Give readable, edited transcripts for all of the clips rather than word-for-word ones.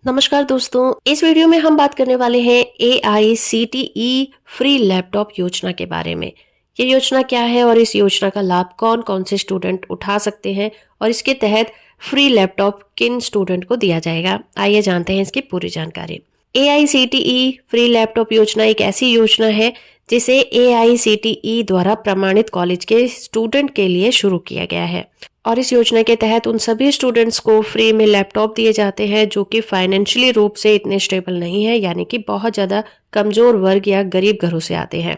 नमस्कार दोस्तों, इस वीडियो में हम बात करने वाले हैं AICTE फ्री लैपटॉप योजना के बारे में। ये योजना क्या है और इस योजना का लाभ कौन कौन से स्टूडेंट उठा सकते हैं और इसके तहत फ्री लैपटॉप किन स्टूडेंट को दिया जाएगा। आइए जानते हैं इसकी पूरी जानकारी। AICTE फ्री लैपटॉप योजना एक ऐसी योजना है जिसे AICTE द्वारा प्रमाणित कॉलेज के स्टूडेंट के लिए शुरू किया गया है और इस योजना के तहत उन सभी स्टूडेंट्स को फ्री में लैपटॉप दिए जाते हैं जो कि फाइनेंशियली रूप से इतने स्टेबल नहीं है, यानी कि बहुत ज़्यादा कमज़ोर वर्ग या गरीब घरों से आते हैं।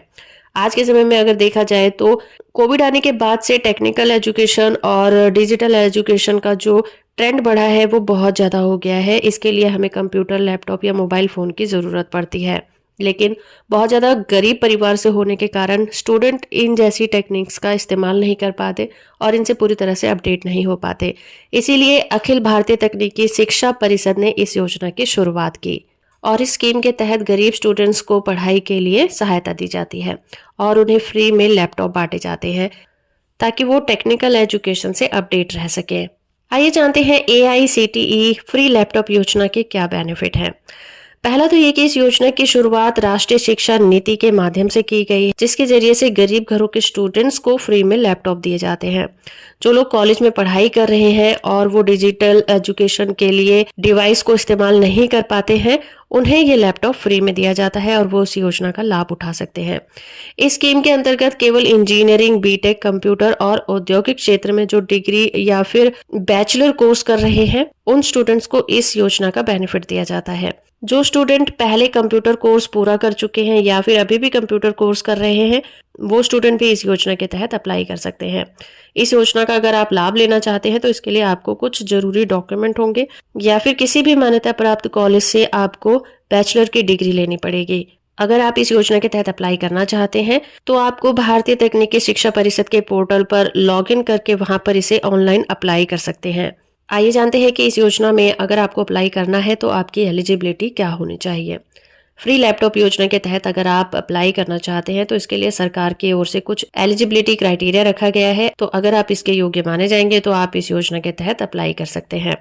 आज के समय में अगर देखा जाए तो कोविड आने के बाद से टेक्निकल एजुकेशन और डिजिटल एजुकेशन का जो ट्रेंड बढ़ा है वो बहुत ज़्यादा हो गया है। इसके लिए हमें कंप्यूटर, लैपटॉप या मोबाइल फ़ोन की ज़रूरत पड़ती है, लेकिन बहुत ज़्यादा गरीब परिवार से होने के कारण स्टूडेंट इन जैसी टेक्निक्स का इस्तेमाल नहीं कर पाते और इनसे पूरी तरह से अपडेट नहीं हो पाते। इसीलिए अखिल भारतीय तकनीकी शिक्षा परिषद ने इस योजना की शुरुआत की और इस स्कीम के तहत गरीब स्टूडेंट्स को पढ़ाई के लिए सहायता दी जाती है और उन्हें फ्री में लैपटॉप बांटे जाते हैं ताकि वो टेक्निकल एजुकेशन से अपडेट रह सके। आइए जानते हैं AICTE फ्री लैपटॉप योजना के क्या बेनिफिट हैं। पहला तो ये कि इस योजना की शुरुआत राष्ट्रीय शिक्षा नीति के माध्यम से की गई है, जिसके जरिए से गरीब घरों के स्टूडेंट्स को फ्री में लैपटॉप दिए जाते हैं। जो लोग कॉलेज में पढ़ाई कर रहे हैं और वो डिजिटल एजुकेशन के लिए डिवाइस को इस्तेमाल नहीं कर पाते हैं, उन्हें ये लैपटॉप फ्री में दिया जाता है और वो उस योजना का लाभ उठा सकते हैं। इस स्कीम के अंतर्गत केवल इंजीनियरिंग, बीटेक, कंप्यूटर और औद्योगिक क्षेत्र में जो डिग्री या फिर बैचलर कोर्स कर रहे हैं, उन स्टूडेंट्स को इस योजना का बेनिफिट दिया जाता है। जो स्टूडेंट पहले कंप्यूटर कोर्स पूरा कर चुके हैं या फिर अभी भी कंप्यूटर कोर्स कर रहे हैं, वो स्टूडेंट भी इस योजना के तहत अप्लाई कर सकते हैं। इस योजना का अगर आप लाभ लेना चाहते हैं तो इसके लिए आपको कुछ जरूरी डॉक्यूमेंट होंगे या फिर किसी भी मान्यता प्राप्त कॉलेज से आपको बैचलर की डिग्री लेनी पड़ेगी। अगर आप इस योजना के तहत अप्लाई करना चाहते हैं तो आपको भारतीय तकनीकी शिक्षा परिषद के पोर्टल पर लॉगिन करके वहां पर इसे ऑनलाइन अप्लाई कर सकते हैं। आइए जानते हैं कि इस योजना में अगर आपको अप्लाई करना है तो आपकी एलिजिबिलिटी क्या होनी चाहिए। फ्री लैपटॉप योजना के तहत अगर आप अप्लाई करना चाहते हैं तो इसके लिए सरकार की ओर से कुछ एलिजिबिलिटी क्राइटेरिया रखा गया है, तो अगर आप इसके योग्य माने जाएंगे तो आप इस योजना के तहत अप्लाई कर सकते हैं।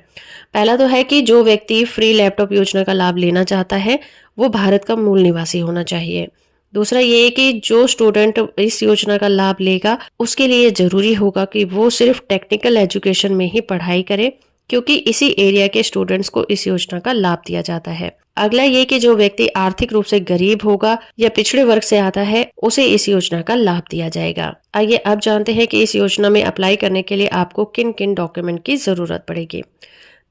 पहला तो है कि जो व्यक्ति फ्री लैपटॉप योजना का लाभ लेना चाहता है वो भारत का मूल निवासी होना चाहिए। दूसरा ये है कि जो स्टूडेंट इस योजना का लाभ लेगा उसके लिए जरूरी होगा कि वो सिर्फ टेक्निकल एजुकेशन में ही पढ़ाई करे, क्योंकि इसी एरिया के स्टूडेंट्स को इस योजना का लाभ दिया जाता है। अगला ये कि जो व्यक्ति आर्थिक रूप से गरीब होगा या पिछड़े वर्ग से आता है उसे इस योजना का लाभ दिया जाएगा। आइए अब जानते हैं कि इस योजना में अप्लाई करने के लिए आपको किन किन डॉक्यूमेंट की जरूरत पड़ेगी।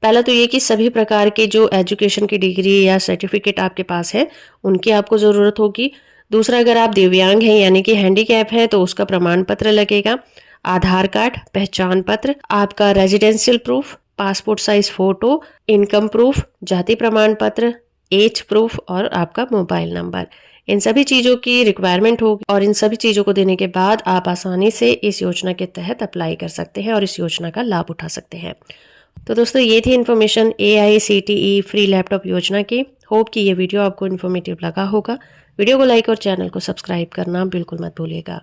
पहला तो ये कि सभी प्रकार के जो एजुकेशन की डिग्री या सर्टिफिकेट आपके पास है उनकी आपको जरूरत होगी। दूसरा, अगर आप दिव्यांग हैं यानी कि हैंडीकैप हैं तो उसका प्रमाण पत्र लगेगा। आधार कार्ड, पहचान पत्र, आपका residential proof, passport size photo, income proof, जाति प्रमाण पत्र, एज प्रूफ और आपका मोबाइल नंबर। इन सभी चीजों की रिक्वायरमेंट होगी और इन सभी चीजों को देने के बाद आप आसानी से इस योजना के तहत अप्लाई कर सकते हैं और इस योजना का लाभ उठा सकते हैं। तो दोस्तों, ये थी इन्फॉर्मेशन AICTE फ्री लैपटॉप योजना की। होप कि ये वीडियो आपको इन्फॉर्मेटिव लगा होगा। वीडियो को लाइक और चैनल को सब्सक्राइब करना बिल्कुल मत भूलिएगा।